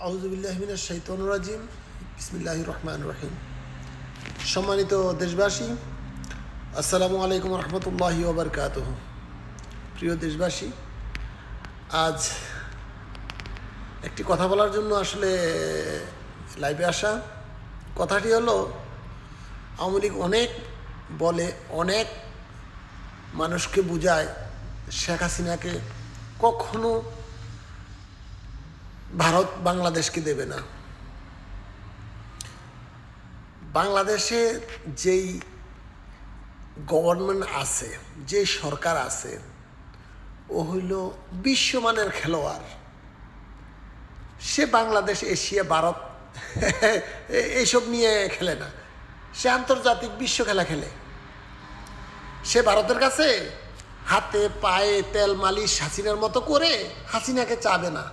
আউযুবিল্লাহি মিনাশ শাইতানির রাজিম। বিসমিল্লাহির রহমানির রহিম। সম্মানিত দেশবাসী, আসসালামু আলাইকুম রহমতুল্লাহি ওয়া বারাকাতুহু। প্রিয় দেশবাসী, আজ একটি কথা বলার জন্য আসলে লাইভে আসা। কথাটি হলো, আওয়ামী লীগ অনেক বলে, অনেক মানুষকে বুঝায় শেখ হাসিনাকে কখনো ভারত বাংলাদেশকে দেবে না। বাংলাদেশে যেই গভর্নমেন্ট আছে, যে সরকার আছে, ও হইল বিশ্বমানের খেলোয়াড়। সে বাংলাদেশ, এশিয়া, ভারত এইসব নিয়ে খেলে না। সে আন্তর্জাতিক বিশ্ব খেলা খেলে। সে ভারতের কাছে হাতে পায়ে তেল মালিশ হাসিনার মতো করে হাসিনাকে চাবে না।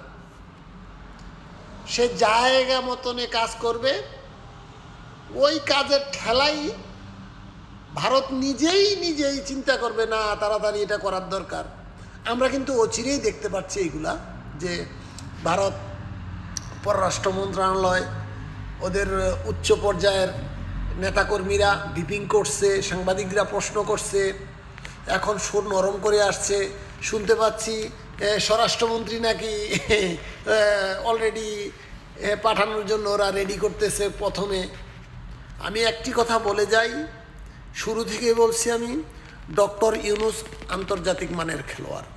সে জায়গা মতনে কাজ করবে। ওই কাজের ঠেলাই ভারত নিজেই চিন্তা করবে, না তাড়াতাড়ি এটা করার দরকার। আমরা কিন্তু অচিরেই দেখতে পাচ্ছি এইগুলা, যে ভারত পররাষ্ট্র মন্ত্রণালয় ওদের উচ্চ পর্যায়ের নেতাকর্মীরা ব্রিফিং করছে, সাংবাদিকরা প্রশ্ন করছে, এখন সুর নরম করে আসছে। শুনতে পাচ্ছি স্বরাষ্ট্রমন্ত্রী নাকি অলরেডি পাঠানোর জন্য ওরা রেডি করতেছে। প্রথমে আমি একটি কথা বলে যাই, শুরু থেকে বলছি, আমি ডক্টর ইউনূস আন্তর্জাতিক মানের খেলোয়াড়।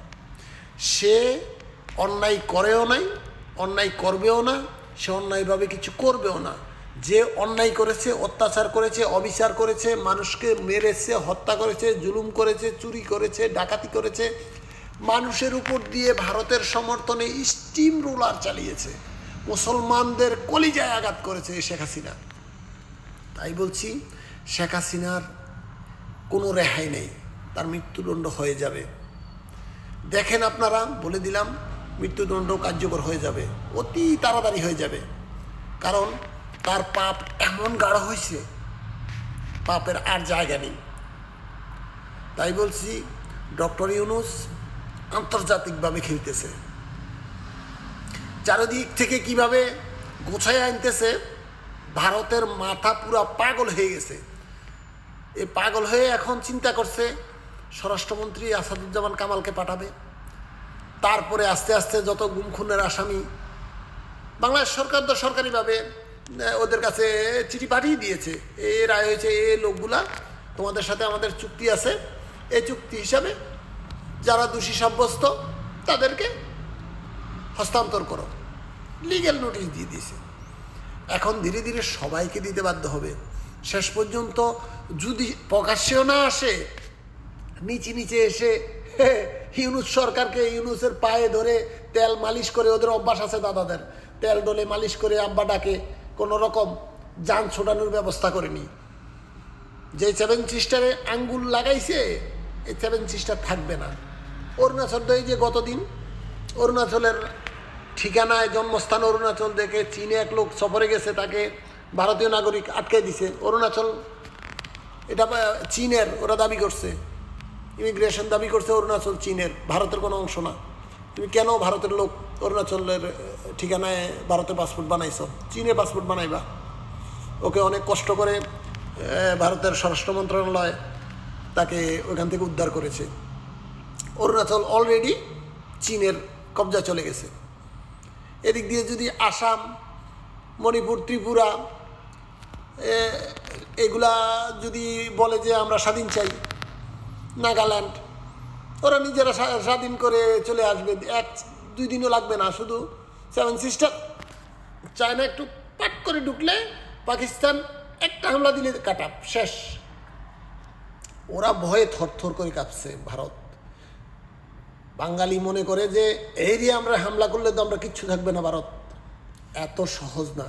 সে অন্যায় করেও নাই, অন্যায় করবেও না, সে অন্যায়ভাবে কিছু করবেও না। যে অন্যায় করেছে, অত্যাচার করেছে, অবিচার করেছে, মানুষকে মেরেছে, হত্যা করেছে, জুলুম করেছে, চুরি করেছে, ডাকাতি করেছে, মানুষের উপর দিয়ে ভারতের সমর্থনে স্টিম রোলার চালিয়েছে, মুসলমানদের কলিজায় আঘাত করেছে শেখ হাসিনা। তাই বলছি, শেখ হাসিনার কোনো রেহাই নেই, তার মৃত্যুদণ্ড হয়ে যাবে। দেখেন আপনারা, বলে দিলাম, মৃত্যুদণ্ড কার্যকর হয়ে যাবে, অতি তাড়াতাড়ি হয়ে যাবে। কারণ তার পাপ এমন গাঢ় হয়েছে, পাপের আর জায়গা নেই। তাই বলছি, ডক্টর ইউনূস আন্তর্জাতিকভাবে খেলতেছে। চারিদিক থেকে কিভাবে গোছায় আনতেছে, ভারতের মাথা পুরা পাগল হয়ে গেছে। এই পাগল হয়ে এখন চিন্তা করছে স্বরাষ্ট্রমন্ত্রী আসাদুজ্জামান কামালকে পাঠাবে। তারপরে আস্তে আস্তে যত গুম খুনের আসামি, বাংলাদেশ সরকার তো সরকারিভাবে ওদের কাছে চিঠি পাঠিয়ে দিয়েছে, এই রায় হয়েছে, এই লোকগুলা তোমাদের সাথে আমাদের চুক্তি আছে, এই চুক্তি হিসাবে যারা দোষী সাব্যস্ত তাদেরকে হস্তান্তর করো, লিগ্যাল নোটিশ দিয়ে দিয়েছে। এখন ধীরে ধীরে সবাইকে দিতে বাধ্য হবে। শেষ পর্যন্ত যদি প্রকাশ্যেও না আসে, নিচে নিচে এসে ইউনূস সরকারকে, ইউনূসের পায়ে ধরে তেল মালিশ করে, ওদের অভ্যাস আছে দাদাদের, তেল ডলে মালিশ করে আব্বা ডাকে, কোনো রকম যান ছোটানোর ব্যবস্থা করেনি। যে 7 সিস্টারে আঙ্গুল লাগাইছে, এই 7 সিস্টার থাকবে না। অরুণাচল, এই যে গতদিন অরুণাচলের ঠিকানায়, জন্মস্থান অরুণাচল দেখে চীনে এক লোক সফরে গেছে, তাকে ভারতীয় নাগরিক আটকে দিছে। অরুণাচল এটা চীনের, ওরা দাবি করছে, ইমিগ্রেশন দাবি করছে অরুণাচল চীনের, ভারতের কোনো অংশ না। তুমি কেন ভারতের লোক অরুণাচলের ঠিকানায় ভারতের পাসপোর্ট বানাইছ? চীনের পাসপোর্ট বানাইবা। ওকে অনেক কষ্ট করে ভারতের স্বরাষ্ট্র মন্ত্রণালয় তাকে ওইখান থেকে উদ্ধার করেছে। অরুণাচল অলরেডি চীনের কবজা চলে গেছে। এদিক দিয়ে যদি আসাম, মণিপুর, ত্রিপুরা এগুলা যদি বলে যে আমরা স্বাধীন চাই, নাগাল্যান্ড, ওরা নিজেরা স্বাধীন করে চলে আসবে। 1-2 দিনও লাগবে না। শুধু 7 সিস্টার, চায়না একটু পাট করে ঢুকলে, পাকিস্তান একটা হামলা দিলে কাটা শেষ। ওরা ভয়ে থরথর করে কাঁপছে। ভারত, বাঙালি মনে করে যে এই দিয়ে আমরা হামলা করলে তো আমরা কিচ্ছু থাকবে না। ভারত এত সহজ না।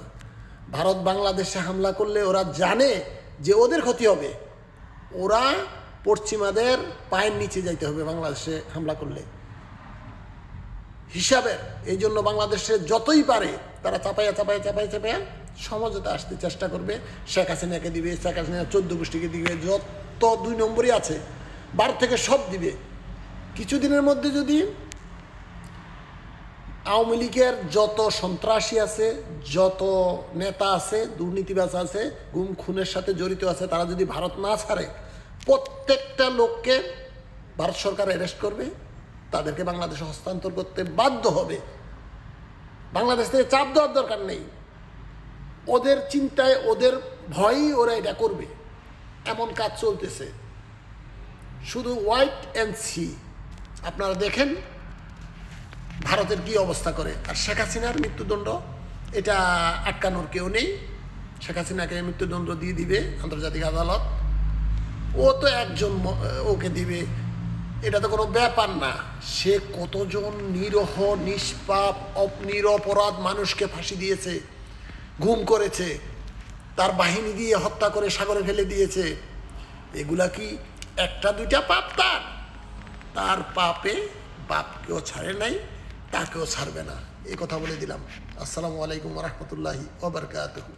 ভারত বাংলাদেশে হামলা করলে ওরা জানে যে ওদের ক্ষতি হবে। ওরা পশ্চিমাদের পায়ের নিচে যাইতে হবে বাংলাদেশে হামলা করলে হিসাবের। এই জন্য বাংলাদেশে যতই পারে তারা চাপাইয়া সমঝোতা আসতে চেষ্টা করবে। শেখ হাসিনাকে দিবে, শেখ হাসিনা 14 গোষ্ঠীকে দিবে, যত 2 নম্বরই আছে 12 থেকে সব দিবে। কিছুদিনের মধ্যে যদি আওয়ামী লীগের যত সন্ত্রাসী আছে, যত নেতা আছে, দুর্নীতিবাজ আছে, গুম খুনের সাথে জড়িত আছে, তারা যদি ভারত না ছাড়ে, প্রত্যেকটা লোককে ভারত সরকার অ্যারেস্ট করবে, তাদেরকে বাংলাদেশে হস্তান্তর করতে বাধ্য হবে। বাংলাদেশ থেকে চাপ দেওয়ার দরকার নেই, ওদের চিন্তায়, ওদের ভয়েই ওরা এটা করবে, এমন কাজ চলতেছে। শুধু ওয়াইট অ্যান্ড সি, আপনারা দেখেন ভারতের কি অবস্থা করে। আর শেখ হাসিনার মৃত্যুদণ্ড, এটা আটকানোর কেউ নেই। শেখ হাসিনাকে মৃত্যুদণ্ড দিয়ে দিবে আন্তর্জাতিক আদালত, ও তো একজন ওকে দিবে, এটা তো কোনো ব্যাপার না। সে কতজন নিরহ নিষ্পাপ নিরপরাধ মানুষকে ফাঁসি দিয়েছে, গুম করেছে, তার বাহিনী দিয়ে হত্যা করে সাগরে ফেলে দিয়েছে। এগুলা কি একটা দুইটা পাপ? তার পাপে বাপকেও ছাড়ে নাই, তাকেও ছাড়বে না। এই কথা বলে দিলাম। আসসালামু আলাইকুম রহমতুল্লাহি ওয়া বারাকাতুহু।